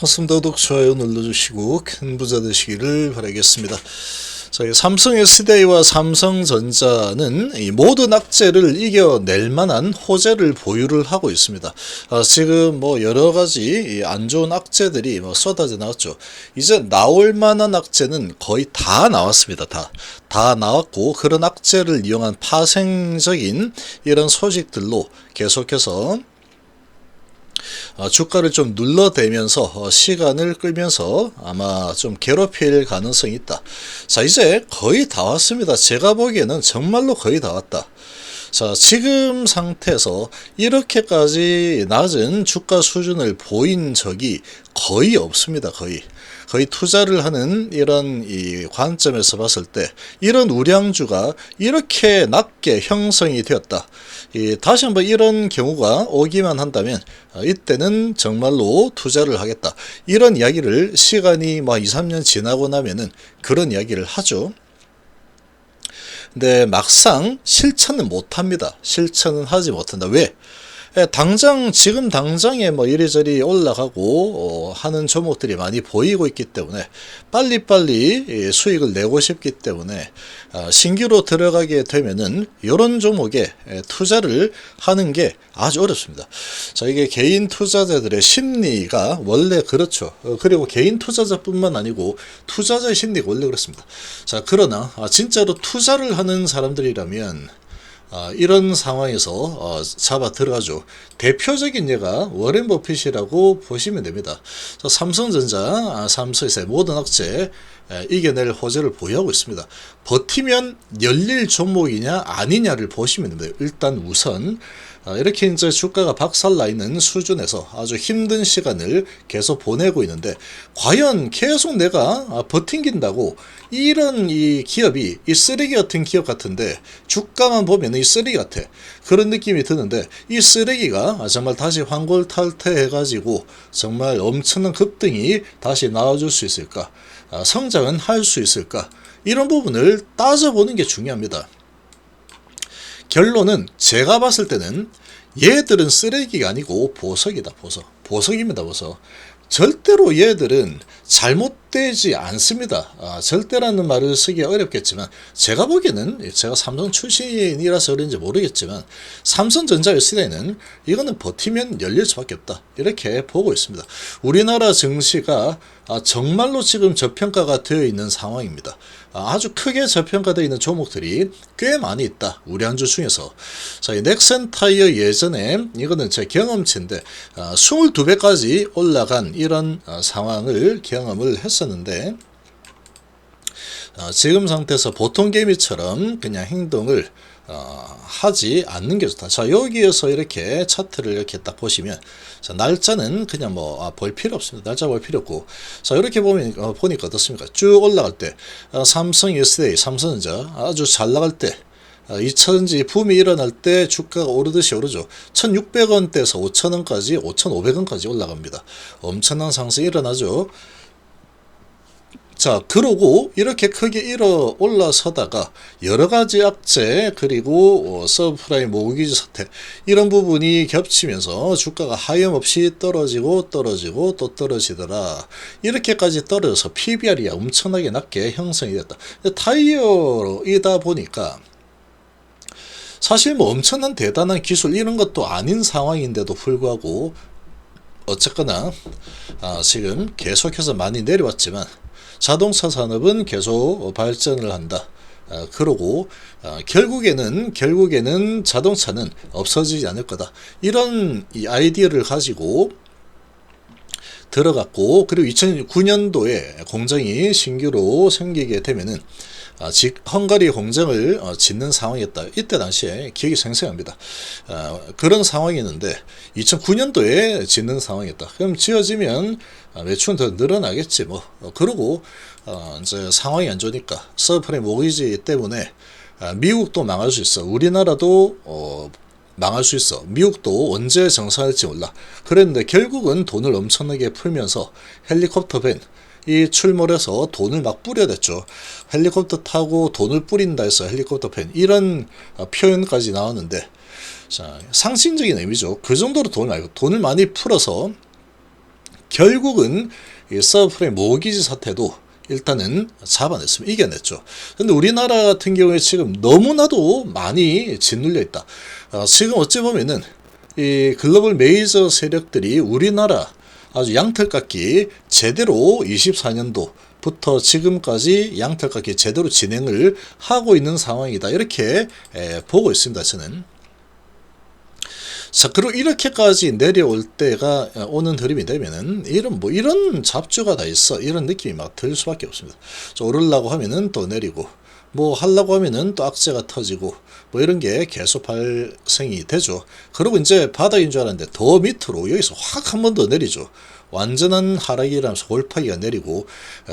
반갑습니다. 구독, 좋아요 눌러주시고 큰 부자 되시기를 바라겠습니다. 자, 삼성 SDI와 삼성전자는 이 모든 악재를 이겨낼 만한 호재를 보유를 하고 있습니다. 지금 뭐 여러 가지 안 좋은 악재들이 쏟아져 나왔죠. 이제 나올 만한 악재는 거의 다 나왔습니다. 다 나왔고, 그런 악재를 이용한 파생적인 이런 소식들로 계속해서 주가를 좀 눌러대면서 시간을 끌면서 아마 좀 괴롭힐 가능성이 있다. 자, 이제 거의 다 왔습니다. 제가 보기에는 정말로 거의 다 왔다. 자, 지금 상태에서 이렇게까지 낮은 주가 수준을 보인 적이 거의 없습니다. 거의 투자를 하는 이런 이 관점에서 봤을 때 이런 우량주가 이렇게 낮게 형성이 되었다. 다시 한번 이런 경우가 오기만 한다면 이때는 정말로 투자를 하겠다. 이런 이야기를 시간이 2, 3년 지나고 나면은 그런 이야기를 하죠. 근데 막상 실천은 못합니다. 실천은 하지 못한다. 왜? 지금 당장에 이리저리 올라가고 하는 종목들이 많이 보이고 있기 때문에 빨리빨리 수익을 내고 싶기 때문에 신규로 들어가게 되면은 이런 종목에 투자를 하는 게 아주 어렵습니다. 자, 이게 개인 투자자들의 심리가 원래 그렇죠. 그리고 개인 투자자뿐만 아니고 투자자의 심리가 원래 그렇습니다. 자, 그러나 진짜로 투자를 하는 사람들이라면 이런 상황에서 잡아 들어가죠. 대표적인 예가 워렌 버핏이라고 보시면 됩니다. 삼성전자, 삼성에서의 모든 악재 이겨낼 호재를 보유하고 있습니다. 버티면 열릴 종목이냐 아니냐를 보시면 됩니다. 일단 우선 이렇게 이제 주가가 박살나 있는 수준에서 아주 힘든 시간을 계속 보내고 있는데, 과연 계속 내가 버틴긴다고 이런 이 기업이 이 쓰레기 같은 기업 같은데, 주가만 보면 이 쓰레기 같아. 그런 느낌이 드는데, 이 쓰레기가 정말 다시 환골탈퇴 해가지고 정말 엄청난 급등이 다시 나와줄 수 있을까? 성장은 할 수 있을까? 이런 부분을 따져보는 게 중요합니다. 결론은 제가 봤을 때는 얘들은 쓰레기가 아니고 보석이다. 보석입니다. 절대로 얘들은 잘못되지 않습니다. 절대라는 말을 쓰기 어렵겠지만, 제가 보기에는, 제가 삼성 출신이라서 그런지 모르겠지만 삼성전자 SDI는 이거는 버티면 열릴 수밖에 없다, 이렇게 보고 있습니다. 우리나라 증시가 정말로 지금 저평가가 되어 있는 상황입니다. 아주 크게 저평가되어 있는 종목들이 꽤 많이 있다, 우량주 중에서. 자, 이 넥센타이어 예전에 이거는 제 경험치인데 22배까지 올라간 이런 상황을 경험을 했었는데, 지금 상태에서 보통 개미처럼 그냥 행동을 하지 않는 게 좋다. 자, 여기에서 이렇게 차트를 이렇게 딱 보시면, 자, 날짜는 그냥 볼 필요 없습니다. 날짜 볼 필요 없고, 자, 이렇게 보니까 어떻습니까? 쭉 올라갈 때 삼성 SDI, 삼성전자 아주 잘 나갈 때, 2차전지 붐이 일어날 때 주가가 오르듯이 오르죠. 1,600원대에서 5,000원까지, 5,500원까지 올라갑니다. 엄청난 상승이 일어나죠. 자, 그러고 이렇게 크게 올라서다가 여러가지 악재, 그리고 서브프라임 모기지 사태, 이런 부분이 겹치면서 주가가 하염없이 떨어지고 또 떨어지더라. 이렇게까지 떨어져서 PBR이 엄청나게 낮게 형성이 됐다. 타이어이다 보니까 사실 엄청난 대단한 기술 이런 것도 아닌 상황인데도 불구하고 어쨌거나 지금 계속해서 많이 내려왔지만 자동차 산업은 계속 발전을 한다. 그러고 결국에는 자동차는 없어지지 않을 거다. 이런 이 아이디어를 가지고 들어갔고, 그리고 2009년도에 공장이 신규로 생기게 되면은 헝가리 공장을 짓는 상황이었다. 이때 당시에 기억이 생생합니다. 그런 상황이었는데 2009년도에 짓는 상황이었다. 그럼 지어지면 매출은 더 늘어나겠지 그러고 이제 상황이 안 좋으니까 서브프라임 모기지 때문에 미국도 망할 수 있어. 우리나라도 망할 수 있어. 미국도 언제 정상할지 몰라. 그랬는데 결국은 돈을 엄청나게 풀면서 헬리콥터 밴 이 출몰해서 돈을 막 뿌려댔죠. 헬리콥터 타고 돈을 뿌린다 해서 헬리콥터 팬, 이런 표현까지 나왔는데, 자, 상징적인 의미죠. 그 정도로 돈을 많이 풀어서 결국은 이 서브프라임 모기지 사태도 일단은 잡아냈습니다. 이겨냈죠. 근데 우리나라 같은 경우에 지금 너무나도 많이 짓눌려 있다. 지금 어찌 보면은 이 글로벌 메이저 세력들이 우리나라 아주 양털깎기 제대로 24년도부터 지금까지 양털깎기 제대로 진행을 하고 있는 상황이다. 이렇게 보고 있습니다. 저는. 자, 그리고 이렇게까지 내려올 때가 오는 흐름이 되면은 이런 잡주가 다 있어, 이런 느낌이 막 들 수밖에 없습니다. 오르려고 하면은 또 내리고, 뭐 하려고 하면은 또 악재가 터지고, 뭐 이런 게 계속 발생이 되죠. 그리고 이제 바닥인 줄 알았는데 더 밑으로 여기서 확 한 번 더 내리죠. 완전한 하락이라면서 골파기가 내리고,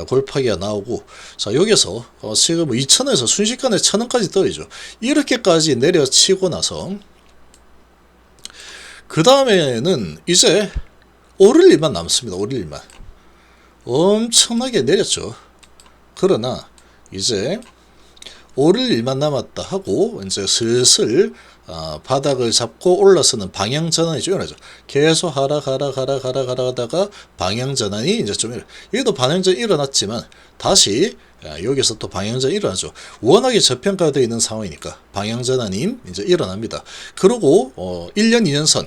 골파기가 나오고, 자, 여기서 지금 2,000원에서 순식간에 1,000원까지 떨어지죠. 이렇게까지 내려치고 나서 그 다음에는 이제 오를 일만 남습니다. 오를 일만. 엄청나게 내렸죠. 그러나 이제 오를 일만 남았다 하고 이제 슬슬 바닥을 잡고 올라서는 방향 전환이 좀 일어나죠. 계속 하다가 방향 전환이 이제 좀 여기도 방향 전환이 일어났지만 다시 여기서 또 방향 전환이 일어나죠. 워낙에 저평가되어 있는 상황이니까 방향 전환이 이제 일어납니다. 그리고 1년 2년선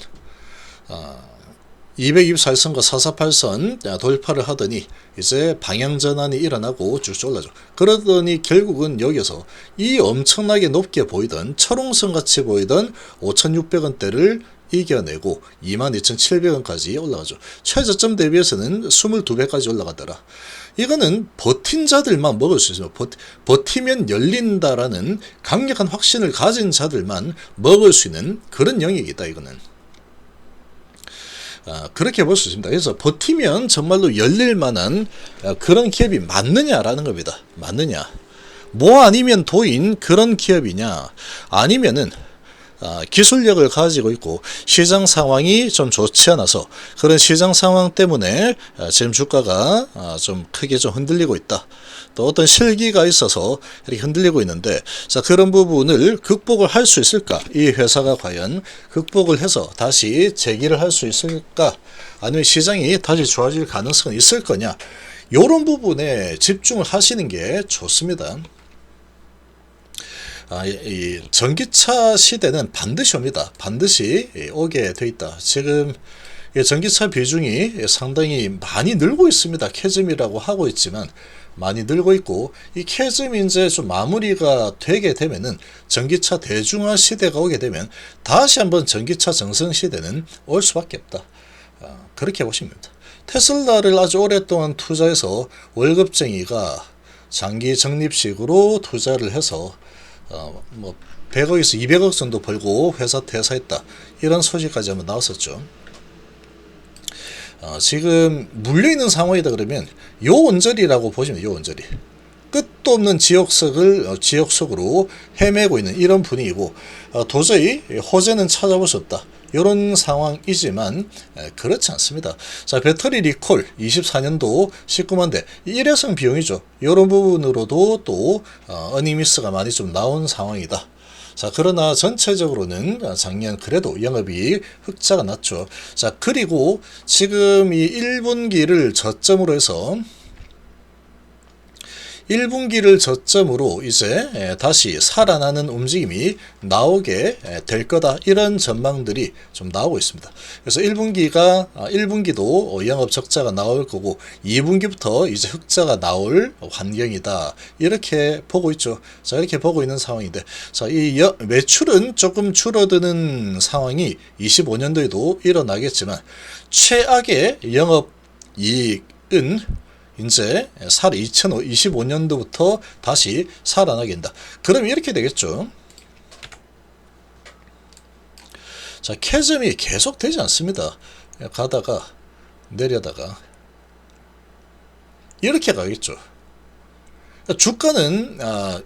224선과 448선 돌파를 하더니 이제 방향 전환이 일어나고 쭉 올라죠. 그러더니 결국은 여기서 이 엄청나게 높게 보이던 철옹선 같이 보이던 5,600원대를 이겨내고 22,700원까지 올라가죠. 최저점 대비해서는 22배까지 올라가더라. 이거는 버틴 자들만 먹을 수 있어요. 버티면 열린다라는 강력한 확신을 가진 자들만 먹을 수 있는 그런 영역이다. 이거는. 그렇게 볼 수 있습니다. 그래서 버티면 정말로 열릴 만한 그런 기업이 맞느냐라는 겁니다. 맞느냐. 뭐 아니면 도인 그런 기업이냐. 아니면은 기술력을 가지고 있고 시장 상황이 좀 좋지 않아서 그런 시장 상황 때문에 지금 주가가 좀 크게 좀 흔들리고 있다. 또 어떤 실기가 있어서 이렇게 흔들리고 있는데, 자, 그런 부분을 극복을 할 수 있을까? 이 회사가 과연 극복을 해서 다시 재기를 할 수 있을까? 아니면 시장이 다시 좋아질 가능성은 있을 거냐? 이런 부분에 집중을 하시는 게 좋습니다. 이 전기차 시대는 반드시 옵니다. 반드시 오게 돼 있다. 지금 전기차 비중이 상당히 많이 늘고 있습니다. 캐즘이라고 하고 있지만 많이 늘고 있고, 이 캐즘이 이제 좀 마무리가 되게 되면은 전기차 대중화 시대가 오게 되면 다시 한번 전기차 정성 시대는 올 수밖에 없다. 그렇게 보시면 됩니다. 테슬라를 아주 오랫동안 투자해서 월급쟁이가 장기 적립식으로 투자를 해서 뭐 100억에서 200억 정도 벌고 회사 퇴사했다. 이런 소식까지 한번 나왔었죠. 지금 물려있는 상황이다 그러면 요 언저리라고 보시면 요 언저리. 끝도 없는 지옥 속으로 헤매고 있는 이런 분위기고, 도저히 호재는 찾아볼 수 없다. 이런 상황이지만 그렇지 않습니다. 자, 배터리 리콜 24년도 19만 대 일회성 비용이죠. 이런 부분으로도 또 어닝미스가 많이 좀 나온 상황이다. 자, 그러나 전체적으로는 작년 그래도 영업이익 흑자가 났죠. 자, 그리고 지금 이 1분기를 저점으로 해서 1분기를 저점으로 이제 다시 살아나는 움직임이 나오게 될 거다. 이런 전망들이 좀 나오고 있습니다. 그래서 1분기도 영업 적자가 나올 거고 2분기부터 이제 흑자가 나올 환경이다. 이렇게 보고 있죠. 자, 이렇게 보고 있는 상황인데, 자, 이 매출은 조금 줄어드는 상황이 25년도에도 일어나겠지만 최악의 영업 이익은 이제 2025년도부터 다시 살아나게 된다. 그럼 이렇게 되겠죠. 자, 캐즘이 계속 되지 않습니다. 가다가 내려다가 이렇게 가겠죠. 주가는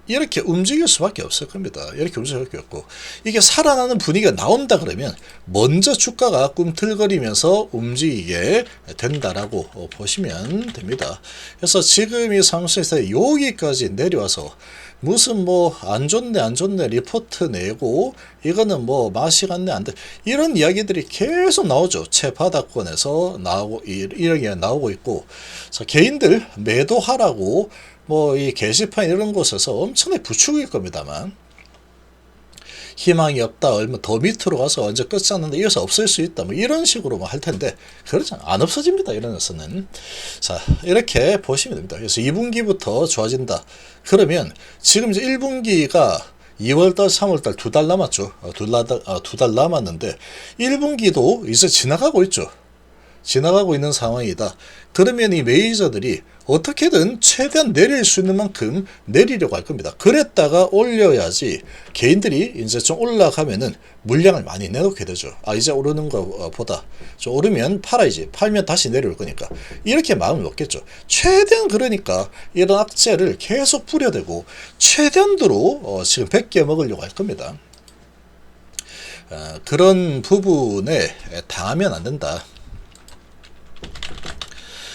이렇게 움직일 수밖에 없을 겁니다. 이렇게 움직일 수밖에 없고, 이게 살아나는 분위기가 나온다 그러면 먼저 주가가 꿈틀거리면서 움직이게 된다라고 보시면 됩니다. 그래서 지금 이 상승에서 여기까지 내려와서 무슨 뭐 안 좋네 안 좋네 리포트 내고 이거는 뭐 맛이 갔네 안 돼, 이런 이야기들이 계속 나오죠. 최바닥권에서 나오고 이런 게 나오고 있고, 자, 개인들 매도하라고 뭐 이 게시판 이런 곳에서 엄청나게 부추길 겁니다만, 희망이 없다, 얼마 더 밑으로 가서 언제 끝이 났는데 이어서 없을 수 있다, 뭐 이런 식으로 뭐 할 텐데, 그렇지 안 없어집니다. 이런 데서는. 자, 이렇게 보시면 됩니다. 그래서 2분기부터 좋아진다 그러면, 지금 이제 1분기가 2월달, 3월달 2달 남았죠. 두 달 남았는데 1분기도 이제 지나가고 있죠. 지나가고 있는 상황이다. 그러면 이 메이저들이 어떻게든 최대한 내릴 수 있는 만큼 내리려고 할 겁니다. 그랬다가 올려야지 개인들이 이제 좀 올라가면은 물량을 많이 내놓게 되죠. 이제 오르는 것보다 좀 오르면 팔아야지, 팔면 다시 내려올 거니까, 이렇게 마음을 먹겠죠. 최대한 그러니까 이런 악재를 계속 뿌려대고 최대한도로 지금 100개 먹으려고 할 겁니다. 그런 부분에 당하면 안 된다.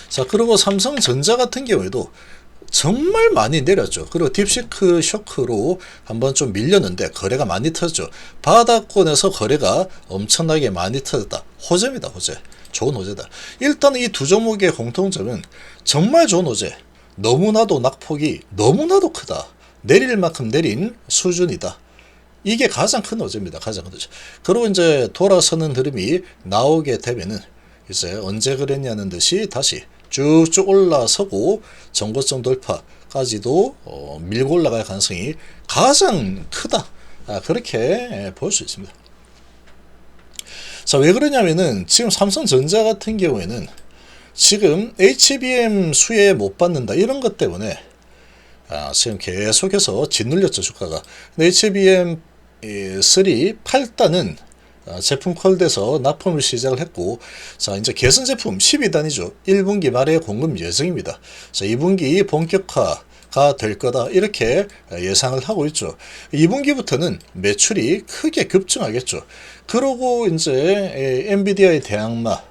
자, 그리고 삼성전자 같은 경우에도 정말 많이 내렸죠. 그리고 딥시크 쇼크로 한번 좀 밀렸는데 거래가 많이 터졌죠. 바닥권에서 거래가 엄청나게 많이 터졌다. 호재입니다. 호재. 좋은 호재다. 일단 이 두 종목의 공통점은 정말 좋은 호재. 너무나도 낙폭이 너무나도 크다. 내릴 만큼 내린 수준이다. 이게 가장 큰 호재입니다. 가장 큰 호재. 그리고 이제 돌아서는 흐름이 나오게 되면은 이제 언제 그랬냐는 듯이 다시 쭉쭉 올라서고 정고점 돌파까지도 밀고 올라갈 가능성이 가장 크다. 그렇게 볼 수 있습니다. 자, 왜 그러냐면은 지금 삼성전자 같은 경우에는 지금 HBM 수혜 못 받는다 이런 것 때문에 지금 계속해서 짓눌렸죠. 주가가. HBM 3 8단은 제품 콜돼서 납품을 시작을 했고, 자, 이제 개선 제품 12단이죠. 1분기 말에 공급 예정입니다. 자, 2분기 본격화가 될 거다. 이렇게 예상을 하고 있죠. 2분기부터는 매출이 크게 급증하겠죠. 그러고 이제 엔비디아의 대항마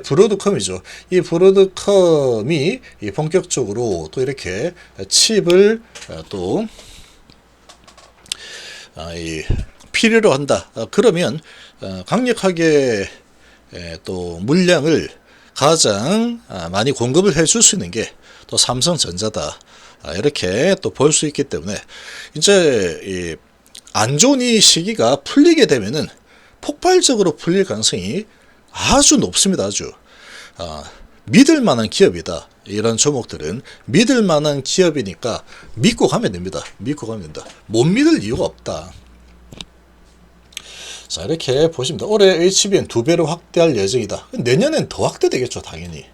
브로드컴이죠. 이 브로드컴이 본격적으로 또 이렇게 칩을 또 필요로 한다. 그러면 강력하게 또 물량을 가장 많이 공급을 해줄 수 있는 게 또 삼성전자다. 이렇게 또 볼 수 있기 때문에 이제 안 좋은 이 시기가 풀리게 되면은 폭발적으로 풀릴 가능성이 아주 높습니다. 아주 믿을 만한 기업이다. 이런 종목들은 믿을 만한 기업이니까 믿고 가면 됩니다. 믿고 가면 된다. 못 믿을 이유가 없다. 자, 이렇게 보시면 됩니다. 올해 HBM 2배로 확대할 예정이다. 내년엔 더 확대되겠죠, 당연히.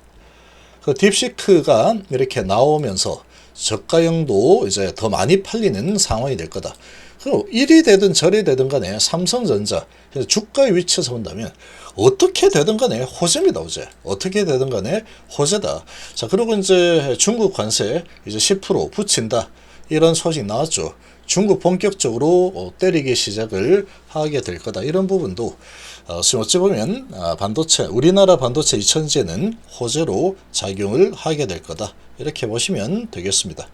그 딥시크가 이렇게 나오면서 저가형도 이제 더 많이 팔리는 상황이 될 거다. 그리고 이리 되든 저리 되든 간에 삼성전자 주가의 위치에서 본다면 어떻게 되든 간에 호재입니다. 호재. 어떻게 되든 간에 호재다. 자, 그리고 이제 중국 관세 이제 10% 붙인다. 이런 소식 나왔죠. 중국 본격적으로 때리기 시작을 하게 될 거다. 이런 부분도 지금 어찌 보면 반도체, 우리나라 반도체 2000제는 호재로 작용을 하게 될 거다. 이렇게 보시면 되겠습니다.